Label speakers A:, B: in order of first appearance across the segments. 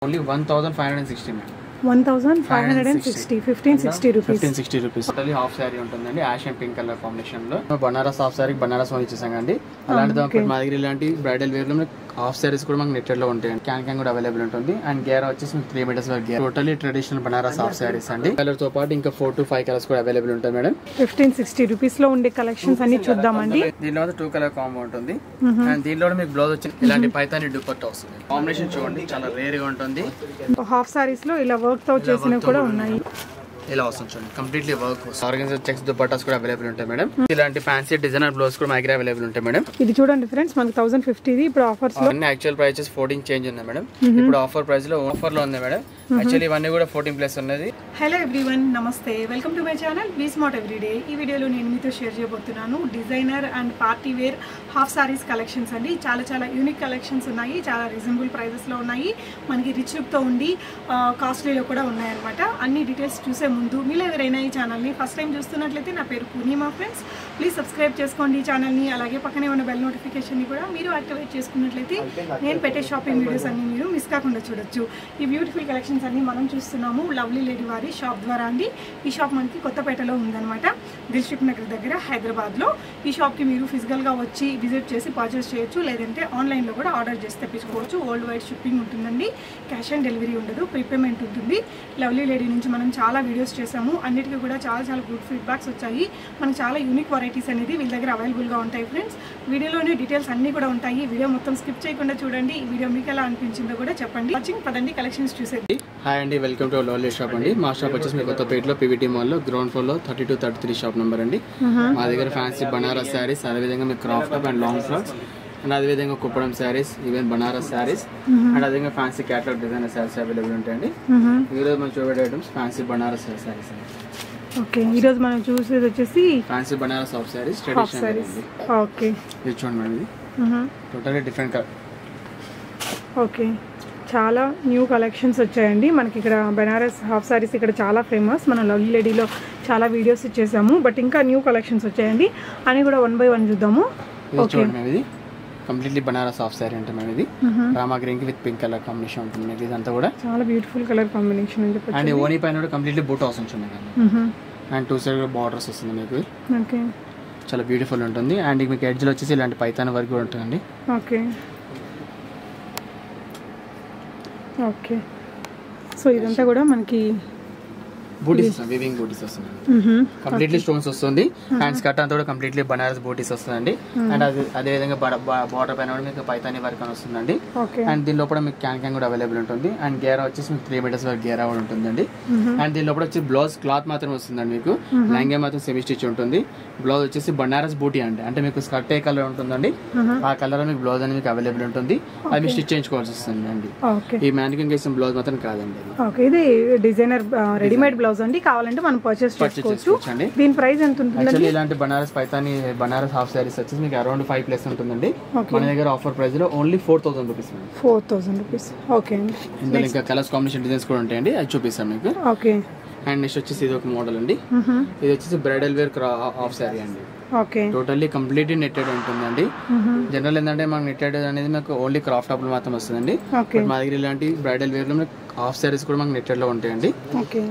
A: Only 1560 ma'am.
B: 1560 1560 rupees.
A: 1560 rupees. Totally half saree ఉంటుందండి ash and pink colour combination లో. Banaras half sari Banaras one ఇచ్చేసాండి. అలాంటి దాంట్లో మా దగ్గర ఇలాంటి బ్రైడల్ వేర్ లో హాఫ్ సారీస్ కూడా మనకి నెట్టెడ్ లో ఉంటాయి. క్యాన్ కూడా అవైలబుల్ ఉంటుంది. అండ్ గేరా వచ్చేసి 3 మీటర్స్ వరకు గేరా. Totally traditional Banaras half saris అండి. కలర్ తో పాటు ఇంకా 4 to 5 కలర్స్ కూడా అవైలబుల్ ఉంటాయి మేడం.
B: 1560 రూపీస్ లో ఉండే కలెక్షన్స్ అన్ని చూద్దామండి.
A: దీనిలో 2 కలర్ కాంబో ఉంటుంది. అండ్ దీనిలో మీకు బ్లౌజ్ వచ్చి ఇలాంటి పైతాని దుపట్టా వస్తుంది. కాంబినేషన్ చూడండి చాలా రేర్ గా ఉంటుంది.
B: హాఫ్ సారీస్ లో ఇలా వర్క్ తో చేసినవి కూడా ఉన్నాయి.
A: ఇలా వస్తుంది చూడండి completely work. Organizer checks dupattas కూడా అవైలబుల్ ఉంటాయి మేడం. ఇలాంటి ఫ్యాన్సీ డిజైనర్ బ్లౌజ్ కూడా మనకి అవైలబుల్ ఉంటాయి మేడం.
B: ఇది చూడండి ఫ్రెండ్స్ మనకి 1050 ఇది ఇప్పుడు ఆఫర్స్ లో.
A: అన్ని యాక్చువల్ ప్రైసెస్ 14 చేంజ్ ఉన్నాయి మేడం. ఇప్పుడు ఆఫర్ ప్రైస్ లో ఉంది మేడం. యాక్చువల్లీ ఇవన్నీ కూడా 14 ప్లస్ ఉన్నది.
B: హలో ఎవ్రీవన్, నమస్తే, welcome to my channel be smart everyday. ఈ వీడియోలో నేను మీతో షేర్ చేయబోతున్నాను designer and party wear half saris collections అండి. చాలా యూనిక్ కలెక్షన్స్ ఉన్నాయి. చాలా రీజనబుల్ ప్రైజెస్ లో ఉన్నాయి. మనకి రిచ్ లుక్ తో ఉండి కాస్ట్లీలో కూడా ఉన్నాయన్నమాట. అన్ని డీటెయిల్స్ చూసే ముందు మీలో ఎవరైనా ఈ ఛానల్ని ఫస్ట్ టైం చూస్తున్నట్లయితే నా పేరు పూర్ణిమా ఫ్రెండ్స్. ప్లీజ్ సబ్స్క్రైబ్ చేసుకోండి ఈ ఛానల్ని. అలాగే పక్కనే ఉన్న బెల్ నోటిఫికేషన్ని కూడా మీరు యాక్టివేట్ చేసుకున్నట్లయితే నేను పెట్టే షాపింగ్ వీడియోస్ అన్ని మీరు మిస్ కాకుండా చూడొచ్చు. ఈ బ్యూటిఫుల్ కలెక్షన్స్ అన్ని మనం చూస్తున్నాము లవ్లీ లేడీ వారి షాప్ ద్వారా అండి. ఈ షాప్ మనకి కొత్తపేటలో ఉందన్నమాట, దిల్షుక్ నగర్ దగ్గర హైదరాబాద్లో. ఈ షాప్కి మీరు ఫిజికల్గా వచ్చి విజిట్ చేసి పర్చేస్ చేయొచ్చు, లేదంటే ఆన్లైన్లో కూడా ఆర్డర్ చేసి తెప్పించుకోవచ్చు. వరల్డ్ వైడ్ షిప్పింగ్ ఉంటుందండి. క్యాష్ ఆన్ డెలివరీ ఉండదు, ప్రీపేమెంట్ ఉంటుంది. లవ్లీ లేడీ నుంచి మనం చాలా వీడియోస్ చేసాము. అన్నిటికీ కూడా చాలా గుడ్ ఫీడ్బ్యాక్స్ వచ్చాయి. మనకు చాలా యూనిక్ వెరైటీస్ అనేది వీళ్ళ దగ్గర అవైలబుల్గా ఉంటాయి ఫ్రెండ్స్. వీడియోలోనే డీటెయిల్స్ అన్నీ కూడా ఉంటాయి. వీడియో మొత్తం స్కిప్ చేయకుండా చూడండి. ఈ వీడియో మీకు ఎలా అనిపించిందో కూడా చెప్పండి. వాచింగ్ పదండి కలెక్షన్స్ చూసేది.
A: హాయ్ అండి, వెల్కమ్ టు లవ్లీ షాప్ అండి. మా షాప్ వచ్చేసి మీకు కొత్తపేటలో పీవీటీ మాల్లో గ్రౌండ్ ఫ్లోర్ లో 32-33 షాప్ నెంబర్ అండి. మా దగ్గర ఫ్యాన్సీ బనారస్ శారీస్, అదేవిధంగా మీకు crop top and long frocks, and అదేవిధంగా కుప్పడం శారీస్, ఈవెన్ బనారస్ శారీస్, అండ్ అదేవిధంగా fancy catalogue designer saris available ఉంటాయండి. ఈరోజు మనం చూపే ఐటమ్స్ ఫ్యాన్సీ బనారస్ శారీస్ అండి.
B: ఓకే, ఈరోజు మనం చూసేది వచ్చేసి
A: fancy Banaras half saris traditional.
B: Okay,
A: ఇది చూడండి మేడం, ఇది టోటల్లీ డిఫరెంట్ కలర్.
B: ఓకే, చాలా న్యూ కలెక్షన్స్ వచ్చాయండి మనకి ఇక్కడ. బనారస్ హాఫ్ సారీస్ ఇక్కడ చాలా ఫేమస్. మనం లవ్లీ లేడీలో చాలా వీడియోస్ ఇచ్చేసాము, బట్ ఇంకా న్యూ కలెక్షన్స్ వచ్చాయండి అని కూడా 1 by 1 చూద్దాము.
A: చూడండి మేము, ఇది కంప్లీట్లీ బనారస్ హాఫ్ సారీ అంటే మేము ఇది రామా గ్రీన్ కి విత్ పింక్ కలర్ కాంబినేషన్ ఉంటుంది. మీకు ఇదంతా కూడా
B: చాలా బ్యూటిఫుల్ కలర్ కాంబినేషన్ అని చెప్పొచ్చు.
A: అండ్ ఓనీ పైన కూడా కంప్లీట్లీ బూట్ హౌస్ ఉంటుంది అండ్ 2 సైడ్ బార్డర్స్ వస్తుంది మీకు.
B: ఓకే,
A: చాలా బ్యూటిఫుల్ ఉంటుంది. అండ్ మీకు ఎడ్జ్లో వచ్చేసి ఇలాంటి పైతాన్ వర్క్ కూడా ఉంటుందండి.
B: ఓకే ఓకే, సో ఇదంతా కూడా మనకి
A: బూటీస్ వస్తుంది, వీవింగ్ బూటీస్ వస్తుంది. కంప్లీట్లీ స్టోన్స్ వస్తుంది. అండ్ స్కర్ట్ అంతా కూడా కంప్లీట్లీ బనారస్ బూటీస్ వస్తుందండి. అండ్ అదే విధంగా బార్డర్ పైన కూడా మీకు పైతాని వర్క్ అని వస్తుందండి. అండ్ దీని లోపల మీకు క్యాన్ కూడా అవైలబుల్ ఉంటుంది. అండ్ గేరా వచ్చేసి మీకు 3 మీటర్స్ వరకు గేరా కూడా ఉంటుందండి. అండ్ దీని లోపల వచ్చి బ్లౌజ్ క్లాత్ మాత్రం వస్తుందండి. మీకు లెహంగా మాత్రం సెమీ స్టిచ్ ఉంటుంది. బ్లౌజ్ వచ్చేసి బనారస్ బూటీ అండి. అంటే మీకు స్కర్ట్ ఏ కలర్ ఉంటుందండి ఆ కలర్ మీకు బ్లౌజ్ అనేది మీకు అవైలబుల్ ఉంటుంది. అది మీకు స్టిచ్ చేయించుకోవాల్సి వస్తుంది అండి. ఈ మ్యానిక్యూర్ కేసిన బ్లౌజ్ మాత్రం కాదండి.
B: ఇది డిజైనర్ రెడీమేడ్ బ్లౌజ్ అండి. కావాలంటే మనం పర్చేస్ చేసుకోవచ్చు. దీని ప్రైస్ ఎంత ఉంటుంది?
A: ఇలాంటి బనారస్ పైతాని బనారస్ హాఫ్ సారీస్ వచ్చేసి మీకు అరౌండ్ 5+ ఉంటుందండి. మన దగ్గర ఆఫర్ ప్రైస్ లో ఓన్లీ 4000 రూపీస్.
B: 4000 రూపీస్. ఓకే,
A: ఇందులో ఇంకా కలర్స్ కాంబినేషన్ డిజైన్స్ కూడా ఉంటాయండి, అది చూపిస్తాను మీకు.
B: ఓకే,
A: అండ్ నెక్స్ట్ వచ్చేసి ఇది ఒక మోడల్ అండి. ఇది వచ్చేసి బ్రైడల్ వేర్ హాఫ్ సారీ అండి.
B: ఓకే,
A: టోటల్లీ కంప్లీట్లీ నెట్టెడ్ ఉంటుందండి. జనరల్ ఏంటంటే మనకు నెట్టెడ్ అనేది మనకు ఓన్లీ క్రాఫ్ టాప్ మాత్రం వస్తుందండి. మా దగ్గర ఇలాంటి బ్రైడల్ వేర్ లో హాఫ్ సారీస్ కూడా మనకు నెట్టెడ్ లో ఉంటాయండి.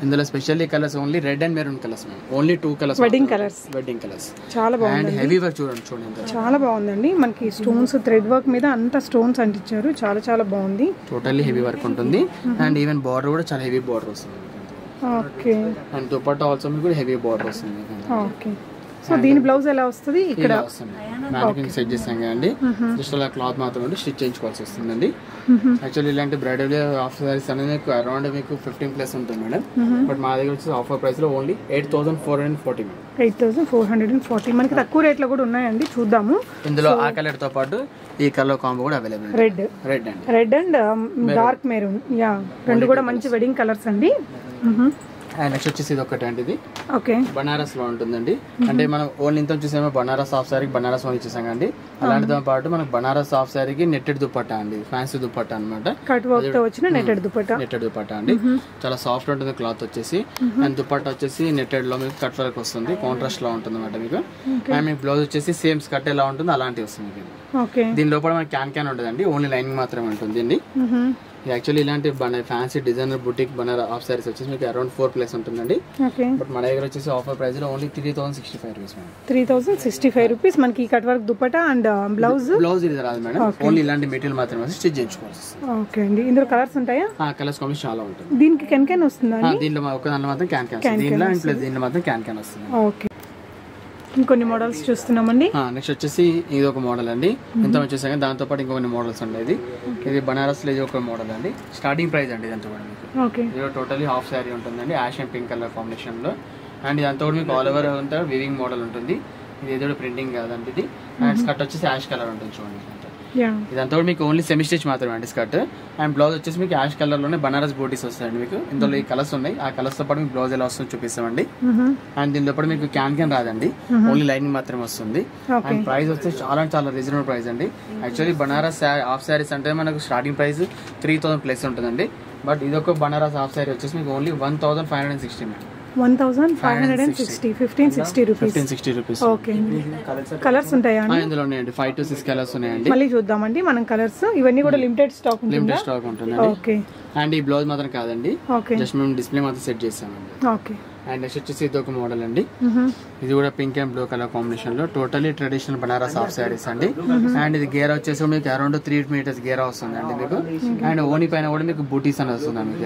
A: ఇందులో specially colours only red and maroon colours, only 2 colours, wedding colours.
B: చాలా బాగుంది.
A: అండ్ హెవీ వర్క్ చూడండి,
B: చాలా బాగుందండి. మనకి స్టోన్స్ థ్రెడ్ వర్క్ మీద అంతా స్టోన్స్ అంటించారు. చాలా బాగుంది.
A: టోటల్లీ హెవీ వర్క్ ఉంటుంది. అండ్ ఈవెన్ బార్డర్ కూడా చాలా హెవీ బార్డర్ వస్తుంది.
B: ఓకే,
A: అండ్ దుపట్టా ఆల్సో మీకు కూడా హెవీ బార్డర్ వస్తుంది.
B: ఓకే, సో దీని బ్లౌజ్ ఎలా వస్తుంది? ఇక్కడ
A: సెట్ చేస్తాం కదండి. జస్ట్ అలా క్లాత్ మాత్రం స్టిచ్ చేయించుకోవాల్సి వస్తుందండి. యాక్చువల్లీ ఇలాంటి బ్రైడల్ హాఫ్ సారీస్ అనేది మీకు అరౌండ్ మీకు 15+ ఉంటుంది మేడం. బట్ మా దగ్గర వచ్చి ఆఫర్ ప్రైస్ లో ఓన్లీ 8440 మేడం.
B: 8440. మనకి తక్కువ రేట్ లో కూడా ఉన్నాయండి, చూద్దాము.
A: ఇందులో ఆ కలర్ తో పాటు ఈ కలర్ కాంబో కూడా available. Red and
B: dark maroon, yeah, రెండు కూడా మంచి వెడ్డింగ్ కలర్స్ అండి.
A: అండ్ నెక్స్ట్ వచ్చేసి ఇది ఒకటి అండి. ఇది
B: ఓకే,
A: బనారస్ లో ఉంటుందండి. అంటే మనం ఓన్లీ ఇంత చూసామో బనారస్ హాఫ్ సారీకి బనారస్ వన్ ఇచ్చేసాం అండి. అలాంటితో పాటు మనకు బనారస్ హాఫ్ సారీకి నెట్టెడ్ దుపట్టా అండి, ఫ్యాన్సీ దుపట్టా అనమాట.
B: కట్ వర్క్ తో వచ్చిన నెట్టెడ్
A: దుపట్టా అండి. చాలా సాఫ్ట్ ఉంటుంది క్లాత్ వచ్చేసి. అండ్ దుపట్టా వచ్చేసి నెట్టెడ్ లో మీకు కట్ వర్క్ వస్తుంది, కాంట్రాస్ట్ లో ఉంటుంది అనమాట మీకు. అండ్ మీకు బ్లౌజ్ వచ్చేసి సేమ్ స్కర్ట్ ఎలా ఉంటుంది అలాంటివి వస్తుంది మీకు. దీని లోపల మనకి క్యాన్ ఉంటుందండి, ఓన్లీ లైనింగ్ మాత్రమే ఉంటుంది అండి. యాక్చువల్లీ ఇలాంటి fancy designer boutique Banaras half saris వచ్చేసి మీకు అరౌండ్ 4+ ఉంటుందండి. బట్ మన దగ్గర వచ్చేసి ఆఫర్ ప్రైస్ లో ఓన్లీ 3065 రూపీస్ మేడం.
B: 3065 రూపీస్ మనకి cut work dupatta and blouse
A: ఇది రాదు మేడం. ఓన్లీ ఇలాంటి మెటీరియల్ మాత్రమే స్టిచ్ చేయించుకోవచ్చు.
B: ఓకే అండి. ఇందులో కలర్స్ ఉంటాయా?
A: కలర్స్ కాంబినేషన్ చాలా ఉంటుంది.
B: దీనికి కెన్ వస్తుందా?
A: దీంట్లో ఒక దాంట్లో మాత్రం క్యాన్ దీంట్లో అండ్ ప్లస్ దీంట్లో మాత్రం క్యాన్ వస్తుంది.
B: ఓకే. ఇంకొన్ని మోడల్స్ చూస్తున్నామండి.
A: నెక్స్ట్ వచ్చేసి ఇది ఒక మోడల్ అండి. ఎంత వచ్చేసా దాంతో పాటు ఇంకొన్ని మోడల్స్ ఉండేది. ఇది బనారస్ లో ఒక మోడల్ అండి. స్టార్టింగ్ ప్రైస్ అండి ఇదంతా కూడా మీకు. ఇది టోటలీ హాఫ్ శారీ ఉంటుందండి ash and pink colour combination లో. అండ్ ఇదంతా కూడా మీకు ఆల్ ఓవర్ అంతా వివింగ్ మోడల్ ఉంటుంది. ఇది ఏదో ప్రింటింగ్ కాదండి ఇది. అండ్ స్కర్ట్ వచ్చేసి యాష్ కలర్ ఉంటుంది చూడండి. ఇదంతా కూడా మీకు ఓన్లీ సెమీ స్టిచ్ మాత్రమే అండి స్కర్ట్. అండ్ బ్లౌజ్ వచ్చేసి మీకు యాష్ కలర్ లోనే బనారస్ బూటీస్ వస్తాయండి మీకు. ఇందులో ఈ కలర్స్ ఉన్నాయి. ఆ కలర్స్ తో పాటు మీకు బ్లౌజ్ ఎలా వస్తుందో చూపిస్తామండి. అండ్ దీంతో పాటు మీకు క్యాన్ రాదండి. ఓన్లీ లైనింగ్ మాత్రమే వస్తుంది. అండ్ ప్రైస్ వచ్చేసి చాలా రీజనబుల్ ప్రైస్ అండి. యాక్చువల్లీ బనారస్ హాఫ్ శారీస్ అంటే మనకు స్టార్టింగ్ ప్రైస్ 3000+ ఉంటుందండి. బట్ ఇదొక బనారస్ హాఫ్ శారీ వచ్చేసి మీకు only 1560 madam.
B: 1560 1560 rupees. Okay. Colours ఉంటాయా?
A: ఇందులో ఉన్నాయండి 5 to 6 కలర్స్ ఉన్నాయండి.
B: మళ్ళీ చూద్దామండి మనం కలర్స్. ఇవన్నీ కూడా లిమిటెడ్ స్టాక్
A: ఉంటుంది. ఓకే. అండ్ ఈ బ్లౌజ్ మాత్రం కాదండి, జస్ట్ మేము డిస్ప్లే మాత్రం సెట్ చేసామండి.
B: ఓకే.
A: అండ్ నెక్స్ట్ వచ్చేసి ఇది ఒక మోడల్ అండి. ఇది కూడా pink and blue colour combination లో totally traditional Banaras half saris అండి. అండ్ ఇది గేరా వచ్చేసి మీకు అరౌండ్ 3 meters గేరా వస్తుంది అండి మీకు. అండ్ ఓని పైన కూడా మీకు బూటీస్ అనేది వస్తుంది మీకు.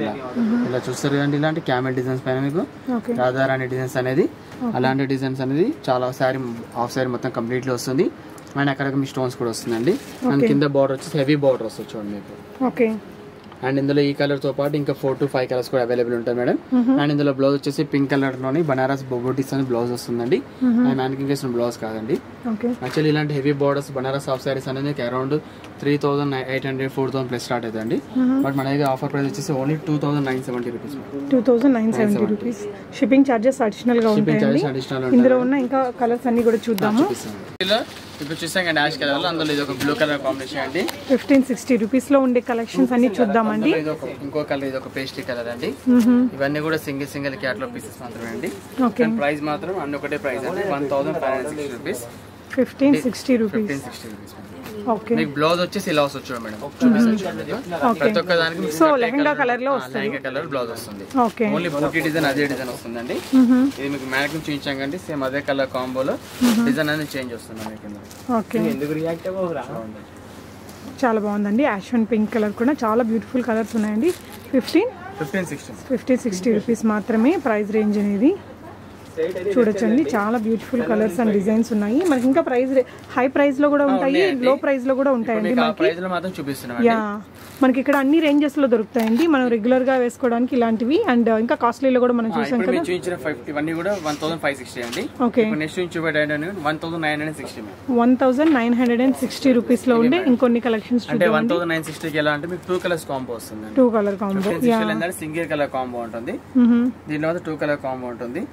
A: ఇలా చూస్తారు కదండి, ఇలాంటి క్యామెల్ డిజైన్స్ పైన మీకు రాధారాణి డిజైన్స్ అనేది, అలాంటి డిజైన్స్ అనేది చాలా శారీ హాఫ్ శారీ మొత్తం కంప్లీట్లీ వస్తుంది. అండ్ అక్కడ మీ స్టోన్స్ కూడా వస్తుందండి. అండ్ కింద బార్డర్ వచ్చేసి హెవీ బార్డర్ వస్తుంది చూడండి మీకు.
B: ఓకే.
A: అండ్ ఇందులో ఈ కలర్ తో పాటు ఇంకా 4 to 5 కలర్స్ కూడా అవైలబుల్ ఉంటాయి మేడం. అండ్ ఇందులో బ్లౌజ్ వచ్చేసి పింక్ కలర్ లోని బనారస్ బూటీస్ అని బ్లౌజ్ వస్తుందండి. అండ్ మ్యానికింగ్ చేసిన బ్లౌజ్ కాదండి. యాక్చువల్లీ ఇలాంటి heavy borders Banaras half saris అనేది అరౌండ్ 3800-4000+ స్టార్ట్ అవుతుంది. బట్ మన దగ్గర ఆఫర్ ప్రైస్ వచ్చేసి only 2970 rupees.
B: 2970 rupees. Shipping charges additional గా ఉంటాయి. ఇందులో ఉన్న ఇంకా కలర్స్ అన్ని కూడా చూద్దాము.
A: ఇప్పుడు చూసాం కదా డాష్ కలర్ లో, అందులో ఇది ఒక బ్లూ కలర్ కాంబినేషన్ అండి.
B: 1560 రూపీస్ లో ఉండే కలెక్షన్స్ అన్ని చూద్దామండి.
A: ఇంకో కలర్ ఇది ఒక పేస్టీ కలర్ అండి. ఇవన్నీ కూడా సింగిల్ క్యాటలాగ్ పీసెస్ మాత్రమే అండి. ప్రైస్ మాత్రం అన్ని ఒకటే ప్రైస్ అండి, 1560 రూపీస్.
B: 1560 రూపీస్. ఓకే.
A: మీకు బ్లౌజ్ వచ్చేసి ఇలా వస్తుంది చూడండి మేడం. ప్రతి ఒక్క దానికి
B: సో లెహంగా కలర్ లో వస్తుంది.
A: లెహంగా కలర్ బ్లౌజ్ వస్తుంది.
B: ఓకే.
A: ఓన్లీ బూటీ డిజైన్ అదే డిజైన్ వస్తుందండి. ఇది మీకు మ్యాక్సిమం చూపించాం కండి, సేమ్ అదే కలర్ కాంబోలో డిజైన్ అనేది చేంజ్ వస్తుంది మీకు. ఓకే. ఎందుకు రియాక్ట్ అవ్వరా?
B: చాలా బాగుందండి. యాష్ అండ్ పింక్ కలర్ కూడా చాలా బ్యూటిఫుల్ కలర్స్ ఉన్నాయండి. 1560 రూపీస్ మాత్రమే ప్రైస్ రేంజ్ అనేది. చూడొచ్చండి, చాలా బ్యూటిఫుల్ కలర్స్ అండ్ డిజైన్స్ ఉన్నాయి. మనకి ఇంకా ప్రైస్ హై ప్రైస్ లో కూడా ఉంటాయి, లో ప్రైస్ లో కూడా ఉంటాయండి. మనకి ఇక్కడ అన్ని రేంజెస్ లో దొరుకుతాయండి. మనం రెగ్యులర్ గా వేసుకోవడానికి ఇలాంటివి, అండ్ ఇంకా కాస్ట్లీలో కూడా మనం చూసాం కదా. 1960 రూపీస్ లో ఉండే ఇంకొన్ని కలెక్షన్స్ చూద్దాం.
A: 2 colour combo. Single colour combo ఉంటుంది. దీనిలో 2 కలర్ కాంబో ఉంటుంది.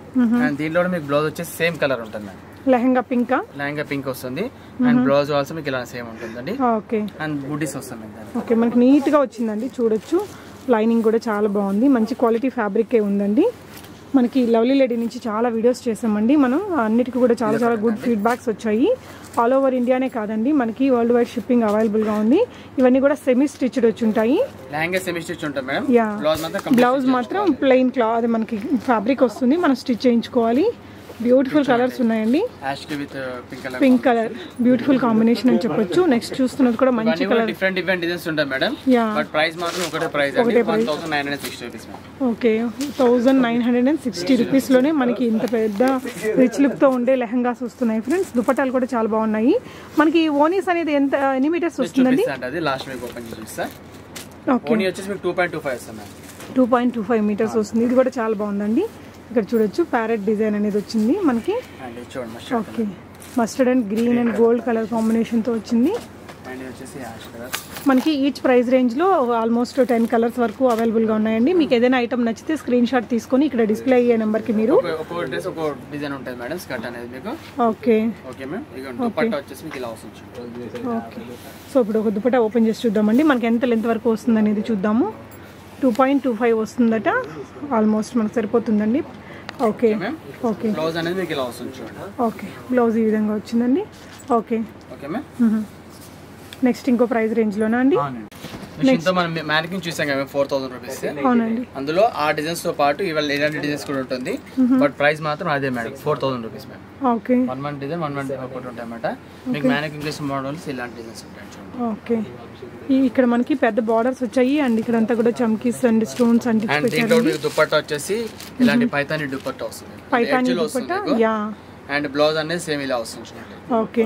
A: అండ్ దీనిలో మీకు బ్లౌజ్ వచ్చేసి సేమ్ కలర్ ఉంటుంది.
B: లెహంగా పింక్ వస్తుంది. అండ్ బ్లౌజ్ ఆల్సో మీకు ఇలా సేమ్ ఉంటుందండి. ఓకే. అండ్ బూటీస్ వస్తుంది. ఓకే. మనకి నీట్ గా వచ్చిందండి, చూడొచ్చు. లైనింగ్ కూడా చాలా బాగుంది, మంచి క్వాలిటీ ఫ్యాబ్రిక్ ఉందండి. మనకి లవ్లీ లేడీ నుంచి చాలా వీడియోస్ చేసామండి మనం, అన్నిటికీ కూడా చాలా గుడ్ ఫీడ్బ్యాక్స్ వచ్చాయి. ఆల్ ఓవర్ ఇండియానే కాదండి, మనకి వరల్డ్ వైడ్ షిప్పింగ్ అవైలబుల్ గా ఉంది. ఇవన్నీ కూడా సెమీ స్టిచ్డ్ వచ్చి ఉంటాయి. బ్లౌజ్ మాత్రం ప్లెయిన్ క్లాత్, అది మనకి ఫ్యాబ్రిక్ వస్తుంది, మనం స్టిచ్ చేయించుకోవాలి. బ్యూటిఫుల్ కలర్స్ ఉన్నాయండి. పింక్ కలర్ బ్యూటిఫుల్ కాంబినేషన్ అని చెప్పొచ్చు. నెక్స్ట్ చూస్తున్నది కూడా మంచి కలర్.
A: డిఫరెంట్ డిజైన్స్ ఉంటాయి మేడం. బట్ ప్రైస్ మాత్రం ఒకటే ప్రైస్, 1960 రూపీస్.
B: ఓకే. 1960 రూపీస్ లోనే మనకి ఇంత పెద్ద రిచ్ లుక్ తో ఉండే లెహంగాస్ వస్తున్నాయి ఫ్రెండ్స్. దుపట్టాలు కూడా చాలా బాగున్నాయి. మనకి ఓనీస్ అనేది ఎన్ని మీటర్స్ వస్తుందండి?
A: లాస్ట్ వీక్ ఓపెన్ చేస్తా. ఓనీ వచ్చేసి మీకు 2.25 వస్తుంది.
B: 2.25 మీటర్స్ వస్తుంది. ఇది కూడా చాలా బాగుందండి. ఇక్కడ చూడొచ్చు ప్యారెట్ డిజైన్ అనేది వచ్చింది మనకి. Okay. Mustard and green and gold colour combination తో వచ్చింది. మనకి ఈచ్ ప్రైస్ రేంజ్ లో ఆల్మోస్ట్ 10 కలర్స్ వరకు అవైలబుల్ గా ఉన్నాయండి. మీకు ఏదైనా ఐటమ్ నచ్చితే స్క్రీన్ షాట్ తీసుకొని ఇక్కడ డిస్ప్లే అయ్యే నెంబర్ కి మీరు ఓకే. సో ఇప్పుడు ఒక దుపట్టా ఓపెన్ చేసి చూద్దామండి, మనకి ఎంత లెంత్ వరకు వస్తుంది అనేది చూద్దాము. 2.25 వస్తుందట, ఆల్మోస్ట్ మనకు సరిపోతుందండి. ఓకే. ఓకే. ఓకే. బ్లౌజ్ ఈ విధంగా వచ్చిందండి. ఓకే. నెక్స్ట్ ఇంకో ప్రైస్ రేంజ్ లోనా అండి?
A: మిషన్ తో మనం మ్యానికిన్ చూసాం కదా 4000 రూపీస్.
B: అవునండి.
A: అందులో ఆ డిజైన్స్ తో పాటు ఇవాళ ఇలాంటి డిజైన్స్ కూడా ఉంటుంది. బట్ ప్రైస్ మాత్రం అదే madam 4000 rupees madam.
B: Okay.
A: 1 design 1 ఒకటి ఉంటాయి అన్నమాట. మీకు మ్యానికిన్ చేసిన మోడల్స్ ఇలాంటి డిజైన్స్ ఉంటాయి చూడండి.
B: ఓకే. ఇక్కడ మనకి పెద్ద బార్డర్స్ వచ్చాయి అండ్ ఇక్కడ అంతా కూడా చమ్కీస్ అండ్ స్టోన్స్ అండ్
A: దీంట్లో మీకు దుపట్టా వచ్చేసి ఇలాంటి పైతాని దుపట్టా వస్తుంది.
B: Paithani dupatta yeah.
A: And blouse అనేది సేమ్ ఇలా వస్తుంది.
B: ఓకే.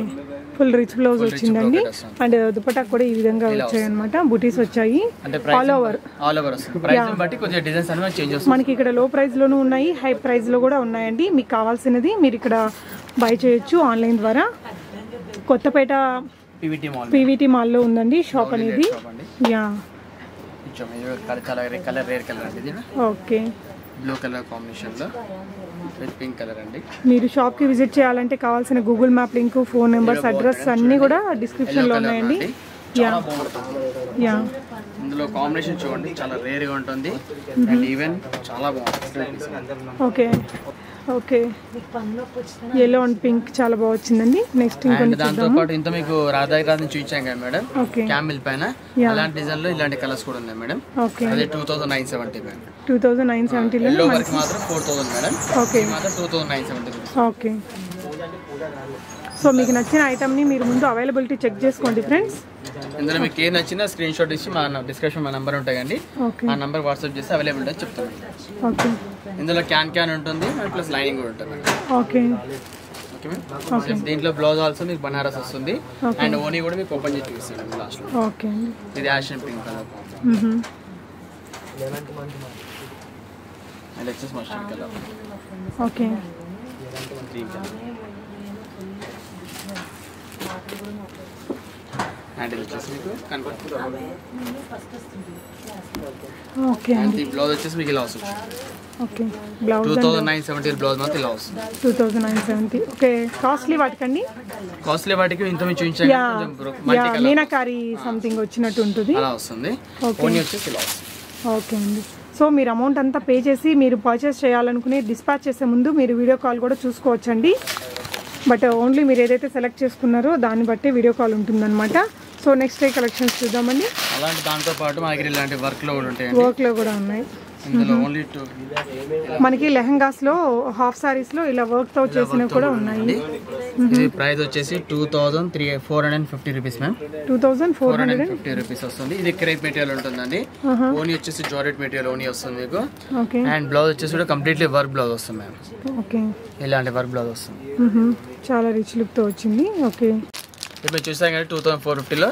B: ఫుల్ రిచ్ బ్లౌజ్ వచ్చిందండి అండ్ దుపట్టా కూడా ఈ విధంగా వచ్చాయి అన్నమాట. బుటీస్ వచ్చాయి ఆల్ ఓవర్
A: వస్తుంది. ప్రైస్ బట్టి కొంచెం డిజైన్స్ అనేవి చేంజ్ వస్తుంది.
B: మనకి ఇక్కడ లో ప్రైస్ లోనూ ఉన్నాయి, హై ప్రైస్ లో కూడా ఉన్నాయండి. మీకు కావాల్సినది మీరు ఇక్కడ బై చేయొచ్చు ఆన్లైన్ ద్వారా. కొత్తపేట పీవీటీ మాల్ లో ఉందండి షాప్ అనేది. యా.
A: కలర్ రేర్ కలర్ అండి.
B: ఓకే.
A: బ్లూ కలర్ కాంబినేషన్ లో విత్ పింక్ కలర్ అండి.
B: మీరు షాప్ కి విజిట్ చేయాలంటే కావాల్సిన Google map link, phone numbers, address అన్ని కూడా డిస్క్రిప్షన్ లో ఉన్నాయండి. యా. యా.
A: ఇందులో కాంబినేషన్ చూడండి చాలా రేర్ గా ఉంటుంది అండ్ ఈవెన్ చాలా బాగుంటుంది.
B: Okay. Okay. yellow and pink చాలా బాగా వచ్చిందండి. నెక్స్ట్ ఇంకొన్ని
A: దాంతో పాటు ఇంత మీకు రాధాకృష్ణ చూపించాం కదా మేడం క్యామిల్ పైన అలాంటి డిజైన్ లో ఇలాంటి కలర్స్ కూడా ఉన్నాయి మేడం.
B: ఓకే.
A: అది 2970 మేడం.
B: 2970
A: లో వర్క్ మాత్రం 4000 మేడం.
B: ఓకే.
A: మాత్రం 2970.
B: ఓకే. సో మీకు నచ్చిన ఐటమ్ ని మీరు ముందు అవైలబిలిటీ చెక్ చేసుకోండి ఫ్రెండ్స్.
A: ఇందులో మీకు ఏ నచ్చినా స్క్రీన్ షాట్ ఇచ్చి మా డిస్క్రిప్షన్ మా నంబర్ ఉంటాయండి. ఆ నంబర్ వాట్సాప్ చేసి అవైలబిలిటీ అని చెప్తాను.
B: ఓకే.
A: ఇందులో క్యాన్ ఉంటుంది ప్లస్ లైనింగ్ కూడా ఉంటుంది.
B: ఓకే.
A: ఓకే. దీంట్లో బ్లౌజ్ ఆల్సో మీకు బనారస్ వస్తుంది అండ్ ఓనీ కూడా మీకు ఓపెన్ చేసి చూపిస్తాను లాస్ట్ లో.
B: ఓకే.
A: ఇది ash and pink colour and వచ్చేసి mustard colour.
B: Okay.
A: Green colour and ఇది వచ్చేసి మీకు
B: ఓకే.
A: అండ్ ఈ బ్లౌజ్ వచ్చేసి మీకు ఇలా వస్తుంది.
B: ఓకే. బ్లౌజ్
A: 2970 బ్లౌజ్ మాత్రం ఇలా వస్తుంది.
B: 2970. ఓకే. కాస్ట్లీ వాటికండి?
A: కాస్ట్లీ వాటికి ఇంత మీకు చూపించాను
B: మీనాకారి సంథింగ్ వచ్చినట్టు ఉంటుంది
A: అలా వస్తుంది. ఓనీ వచ్చేసి ఇలా వస్తుంది.
B: ఓకే అండి. సో మీరు అమౌంట్ అంతా పే చేసి మీరు పర్చేస్ చేయాలనుకుని డిస్పాచ్ చేసే ముందు మీరు వీడియో కాల్ కూడా చూసుకోవచ్చండి. బట్ ఓన్లీ మీరు ఏదైతే సెలెక్ట్ చేసుకున్నారో దాన్ని బట్టి వీడియో కాల్ ఉంటుందన్నమాట. సో నెక్స్ట్ డే కలెక్షన్స్ చూద్దామండి.
A: అలాంటి దాంతో పాటు మనకి ఇలాంటి వర్క్ లో కూడా ఉంటాయి.
B: వర్క్ లో కూడా ఉన్నాయి.
A: ఇందులో ఓన్లీ
B: మనకి లెహంగాస్ లో హాఫ్ సారీస్ లో ఇలా వర్క్ తో చేసినవి కూడా ఉన్నాయి.
A: ఇది ప్రైస్ వచ్చేసి 2450 రూపీస్ మ్యామ్.
B: 2450
A: రూపీస్ వస్తుంది. ఇది క్రేప్ మెటీరియల్ ఉంటుందండి. ఓనీ వచ్చేసి జార్జెట్ మెటీరియల్ ఓనీ వస్తుంది మీకు.
B: ఓకే.
A: అండ్ బ్లౌజ్ వచ్చేసి కూడా కంప్లీట్లీ వర్క్ బ్లౌజ్ వస్తుంది మ్యామ్.
B: ఓకే.
A: ఇలాంటి వర్క్ బ్లౌజ్ వస్తుంది.
B: చాలా రిచ్ లుక్ తో వచ్చింది. ఓకే.
A: ఇప్పుడు చూసాం కదా 2450లో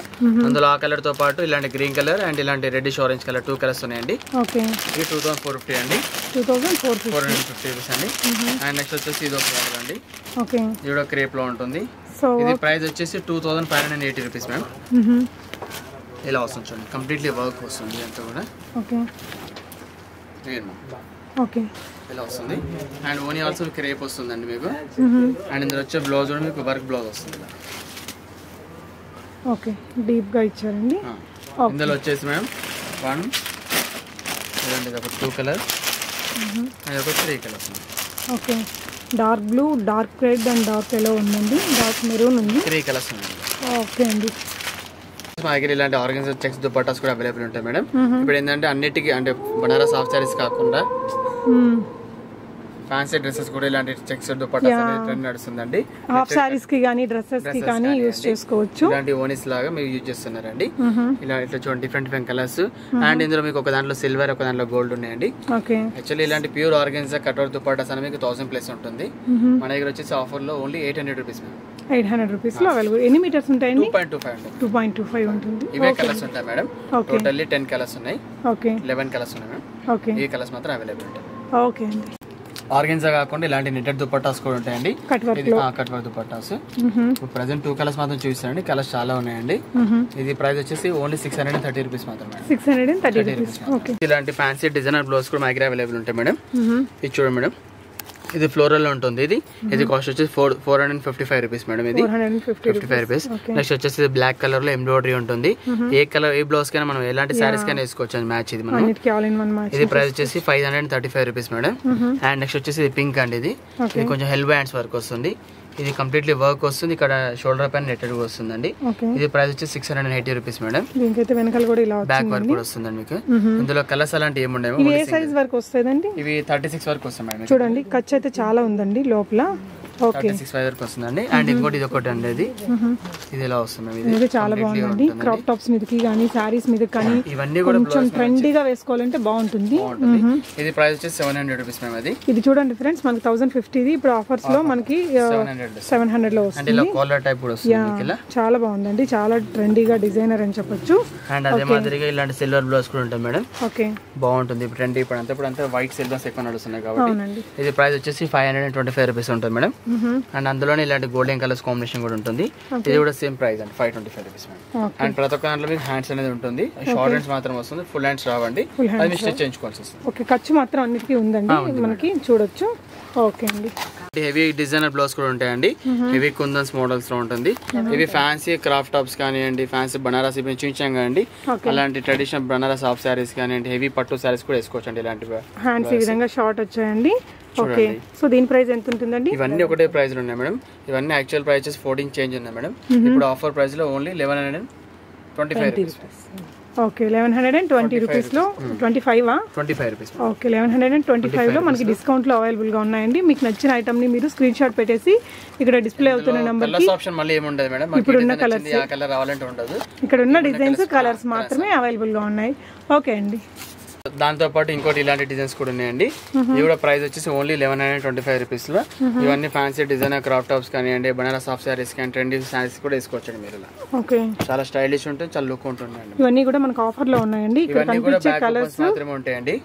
A: అందులో ఆ కలర్ తో పాటు ఇలాంటి గ్రీన్ కలర్ అండ్ ఇలాంటి రెడ్డిష్ ఆరెంజ్ కలర్ 2 కలర్స్ ఉన్నాయండి.
B: ఓకే.
A: ఇది 2450 అండి. 2450 రూపీస్ అండి. అండ్ నెక్స్ట్ వచ్చేసి ఇది ఒక మోడల్ అండి.
B: ఓకే.
A: ఇది కూడా క్రేప్ లో ఉంటుంది. ఇది ప్రైస్ వచ్చేసి 2580 రూపీస్ మ్యామ్. ఇలా వస్తుంది చూడండి కంప్లీట్లీ వర్క్ వస్తుంది అంతా కూడా.
B: ఓకే. ఓకే.
A: ఇలా వస్తుంది అండ్ ఓనీ ఆల్సో క్రేప్ వస్తుందండి మీకు. అండ్ ఇందులో వచ్చే బ్లౌజ్ కూడా మీకు వర్క్ బ్లౌజ్ వస్తుంది.
B: ఓకే. డీప్ గా ఇచ్చారండి.
A: ఇందులో వచ్చేసి మ్యామ్ 1 ఇలాంటిది ఒక 2 కలర్ అండ్ ఒక 3 colours.
B: Okay. Dark blue, dark red and dark yellow ఉందండి. డార్క్ మెరూన్ ఉంది.
A: 3 కలర్స్ ఉన్నాయి.
B: ఓకే అండి.
A: మా దగ్గర ఇలాంటి ఆర్గనైజర్ చెక్స్ దుపట్టాస్ కూడా అవైలబుల్ ఉంటాయి మేడం. ఇప్పుడు ఏంటంటే అన్నిటికీ అంటే బనారస్ హాఫ్ సారీస్ కాకుండా ఫ్యాన్సీ డ్రెస్సెస్ కూడా ఇలాంటి చెక్స్ దుపట్టాస్ అనేది ట్రెండ్ నడుస్తుందండి.
B: హాఫ్ సారీస్ కి గానీ డ్రెస్సెస్ కి గానీ యూస్ చేసుకోవచ్చు.
A: ఇలాంటి ఓనీస్ లాగా మీరు యూజ్ చేస్తున్నారండి. ఇలా ఇట్లా చూడండి డిఫరెంట్ కలర్స్ అండ్ ఇందులో మీకు ఒక దాంట్లో సిల్వర్ ఒక దాంట్లో గోల్డ్ ఉన్నాయండి.
B: ఓకే.
A: యాక్చువల్లీ ఇలాంటి ప్యూర్ ఆర్గనైజర్ కట్అవుట్ దుపట్టాస్ అని మీకు 1000 ప్లస్ ఉంటుంది. మన దగ్గర వచ్చేసి ఆఫర్ లో ఓన్లీ 800 రూపీస్ మ్యామ్.
B: 800 రూపీస్ లో అవైలబుల్. ఎన్ని మీటర్స్ ఉంటాయండి?
A: 2.25
B: ఉంటుంది.
A: ఇవే కలర్స్ ఉంటాయి మేడం. టోటల్లీ 10 కలర్స్ ఉన్నాయి.
B: ఓకే.
A: 11 కలర్స్ ఉన్నాయి మేడం.
B: ఓకే.
A: ఈ కలర్స్ మాత్రం అవైలబుల్ ఉంటాయి.
B: ఓకే అండి.
A: ఆర్గెన్జా కాకుండా ఇలాంటి నెట్టెడ్ దుపట్టాస్ కూడా ఉంటాయండి.
B: Cut
A: work dupattas. Present 2 colours మాత్రం చూపిస్తానండి. కలర్స్ చాలా ఉన్నాయండి. ఇది ప్రైస్ వచ్చేసి ఓన్లీ 630 రూపీస్ మాత్రం.
B: 630 రూపీస్.
A: ఇలాంటి ఫ్యాన్సీ డిజైనర్ బ్లౌజ్ కూడా మా దగ్గర అవైలబుల్ ఉంటాయి మేడం. ఇది చూడండి మేడం. ఇది ఫ్లోరల్ లో ఉంటుంది. ఇది కాస్ట్ వచ్చేసి 455 రూపీస్ మేడం. ఇది 455 రూపీస్. నెక్స్ట్ వచ్చేసి బ్లాక్ కలర్ లో ఎంబ్రాయిడరీ ఉంటుంది. ఏ కలర్ ఏ బ్లౌజ్ కైనా మనం ఎలాంటి సారీస్ కైనా వేసుకోవచ్చు మ్యాచ్. ఇది మనం ఇది ప్రైస్ వచ్చేసి 535 రూపీస్ మేడం. అండ్ నెక్స్ట్ వచ్చేసి పింక్ అండి. ఇది కొంచెం హెల్ బ్యాండ్స్ వర్క్ వస్తుంది. ఇది కంప్లీట్లీ వర్క్ వస్తుంది. ఇక్కడ షోల్డర్ పైన నెట్టెడ్ వస్తుందండి. ఇది ప్రైస్ వచ్చి 680 రూపీస్ మేడం.
B: దీనికైతే వెనకాల కూడా ఇలా
A: బ్యాక్ వర్క్ కూడా వస్తుందండి మీకు. ఇందులో కలర్స్ అలాంటి ఏముండేమో.
B: ఇవి ఏ సైజ్ వరకు వస్తాయండి?
A: ఇవి 36 వరకు వస్తాయి మేడం.
B: చూడండి ఖర్చు అయితే చాలా ఉందండి లోపల.
A: 36 వరకు వస్తుందండి. అండ్ ఇంకోటి ఇది ఒకటి అండి, ఇది ఇలా వస్తుంది.
B: ఇది చాలా బాగుందండి. క్రాప్ టాప్స్ మీదకి కానీ సారీస్ మీదకి కానీ
A: ఇవన్నీ కూడా
B: కొంచెం ట్రెండీగా వేసుకోవాలంటే బాగుంటుంది.
A: ఇది ప్రైస్ వచ్చి 700 రూపీస్ మేడం.
B: ఇది చూడండి ఫ్రెండ్స్, మనకి 1050 ఇది ఇప్పుడు ఆఫర్స్ లో మనకి 700 లో వస్తుంది.
A: ఇలా కాలర్ టైప్ కూడా వస్తుంది.
B: చాలా బాగుందండి, చాలా ట్రెండీగా డిజైనర్ అని చెప్పొచ్చు.
A: అండ్ అదే మాదిరిగా ఇలాంటి సిల్వర్ బ్లౌజ్ కూడా ఉంటుంది మేడం.
B: ఓకే,
A: బాగుంటుంది. ట్రెండీ ఇప్పుడు అంతా వైట్ సిల్వర్స్ ఎక్కువ నడుస్తున్నాయి కాబట్టి ఇది ప్రైస్ వచ్చేసి 525 రూపీస్ ఉంటుంది మేడం. అండ్ అందులోనే ఇలాంటి గోల్డెన్ కలర్స్ కాంబినేషన్ కూడా ఉంటుంది. ఇది కూడా సేమ్ ప్రైస్ అండి, 525 రూపీస్ మేడం. అండ్ ప్రతి ఒక్క దాంట్లో మీకు హ్యాండ్స్ అనేది ఉంటుంది. షార్ట్ హ్యాండ్స్ మాత్రం వస్తుంది, ఫుల్ హ్యాండ్స్ రావండి. అది మీరు స్టిచ్ చేయించుకోవాల్సి వస్తుంది.
B: ఓకే, ఖర్చు మాత్రం అన్నిటికీ ఉందండి మనకి చూడొచ్చు. ఓకే అండి.
A: హెవీ డిజైనర్ బ్లౌజ్ కూడా ఉంటాయండి. హెవీ కుందన్స్ మోడల్స్ లో ఉంటుంది. ఇవి ఫ్యాన్సీ క్రాఫ్ట్ టాప్స్ కానివ్వండి, ఫ్యాన్సీ బనారస్ చూపించాం కదండి, అలాంటి ట్రెడిషనల్ బనారస్ హాఫ్ సారీస్ కానివ్వండి, హెవీ పట్టు సారీస్ కూడా వేసుకోవచ్చు అండి. ఇలాంటివి హ్యాండ్స్ ఈ విధంగా షార్ట్ వచ్చాయండి. ఓకే, సో దీని ప్రైస్ ఎంత ఉంటుందండి? ఇవన్నీ ఒకటే ప్రైస్ లో ఉన్నాయి మేడం. ఇవన్నీ యాక్చువల్ ప్రైసెస్ 14 చేంజ్ ఉన్నాయి మేడం. ఇప్పుడు ఆఫర్ ప్రైస్ లో ఓన్లీ 1125 రూపీస్.
B: ఓకే, 1120 రూపీస్ లో 25 రూపీస్. ఓకే, 1125 లో మనకి డిస్కౌంట్ లో అవైలబుల్ గా ఉన్నాయండి. మీకు నచ్చిన ఐటమ్ ని మీరు స్క్రీన్ షాట్ పెట్టేసి ఇక్కడ డిస్ప్లే అవుతున్న నంబర్ కి
A: ఆప్షన్ మళ్ళీ ఏముండదు మేడం.
B: ఇప్పుడు ఉన్న కలర్స్
A: ఆ కలర్ రావాలంటే ఉండదు.
B: ఇక్కడ ఉన్న డిజైన్స్ కలర్స్ మాత్రమే అవైలబుల్ గా ఉన్నాయి. ఓకే అండి.
A: దాంతో పాటు ఇంకోటి ఇలాంటి డిజైన్స్ కూడా ఉన్నాయండి. ఇవి కూడా ప్రైస్ వచ్చేసి ఓన్లీ 1125 రూపీస్ లో. ఇవన్నీ ఫ్యాన్సీ డిజైనర్ క్రాప్ టాప్స్ కానివ్వండి, బనారస్ హాఫ్ సారీస్ కానీ ట్రెండీ సారీస్ కూడా వేసుకోవచ్చండి మీరు.
B: ఓకే,
A: చాలా స్టైలిష్ ఉంటుంది, చాలా లుక్ ఉంటుందండి.
B: ఇవన్నీ కూడా మనకు ఆఫర్ లో ఉన్నాయండి.
A: ఇవన్నీ కూడా బ్యాక్ ఓపెన్స్ మాత్రమే ఉంటాయండి.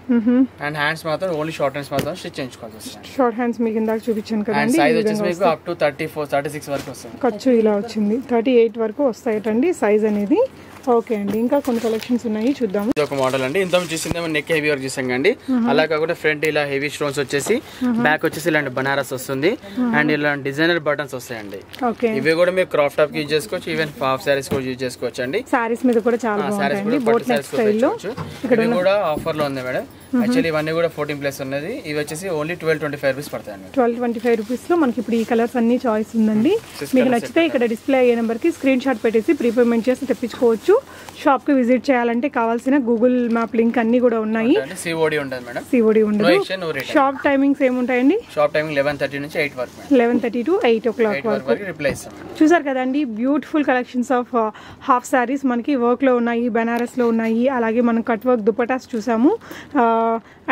A: అండ్ హ్యాండ్స్ మాత్రం ఓన్లీ షార్ట్ హ్యాండ్స్ మాత్రం స్టిచ్ చేయించుకోవాల్సి వస్తుంది.
B: షార్ట్ హ్యాండ్స్ మీకు ఇందాక చూపించాను కదండి.
A: సైజ్ వచ్చేసి మీకు అప్ టు 34, 36 వరకు వస్తుంది.
B: ఖర్చు ఇలా వచ్చింది 38 వరకు వస్తాయటండి సైజ్ అనేది. ఓకే అండి, ఇంకా కొన్ని కలెక్షన్స్ ఉన్నాయి చూద్దాం. ఇది
A: ఒక మోడల్ అండి. ఇంత చూసిందేమో నెక్ హెవీ వర్క్ చేసాం అండి. అలా కాకుండా ఫ్రంట్ ఇలా హెవీ స్టోన్స్ వచ్చేసి, బ్యాక్ వచ్చేసి ఇలాంటి బనారస్ వస్తుంది. అండ్ ఇలాంటి డిజైనర్ బటన్స్ వస్తాయండి. ఇవి కూడా మీరు క్రాఫ్ టాప్ కి యూజ్ చేసుకోవచ్చు, ఈవెన్ హాఫ్ సారీస్ కూడా యూజ్ చేసుకోవచ్చు అండి.
B: సారీస్ మీద కూడా చాలా బాగుంటాయండి. బోట్ నెక్ స్టైల్ లో
A: ఇక్కడ కూడా ఆఫర్ లో ఉంది మేడం. యాక్చువల్లీ ఇవన్నీ కూడా 14+ ఉన్నది. ఇవి వచ్చేసి ఓన్లీ 1225 రూపీస్ పడతాయండి.
B: 1225 రూపీస్ లో మనకి ఇప్పుడు ఈ కలర్స్ అన్ని చాయిస్ ఉందండి. మీకు నచ్చితే ఇక్కడ డిస్ప్లే అయ్యే నెంబర్ కి స్క్రీన్ షాట్ పెట్టేసి ప్రీపేమెంట్ చేసి తెప్పించుకోవచ్చు. షాప్ కి విజిట్ చేయాలంటే కావాల్సిన గూగుల్ మ్యాప్ లింక్ అన్ని కూడా ఉన్నాయి.
A: సిఓడి ఉంటుంది మేడం.
B: సిఓడి ఉండదు. షాప్ టైమింగ్స్ ఏముంటాయండి?
A: షాప్ టైమింగ్ 11:30 నుంచి 8 వరకు.
B: 11:30 to 8 o'clock వరకు రిప్లై ఇస్తాం. చూసారు కదండి, beautiful collections of half saris మనకి వర్క్ లో ఉన్నాయి, బనారస్ లో ఉన్నాయి. అలాగే మనం కట్ వర్క్ దుపటాస్ చూసాము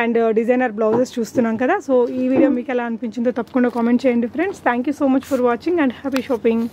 B: అండ్ డిజైనర్ బ్లౌజెస్ చూస్తున్నాం కదా. సో ఈ వీడియో మీకు ఎలా అనిపించిందో తప్పకుండా కామెంట్ చేయండి friends. Thank you so much for watching and happy shopping.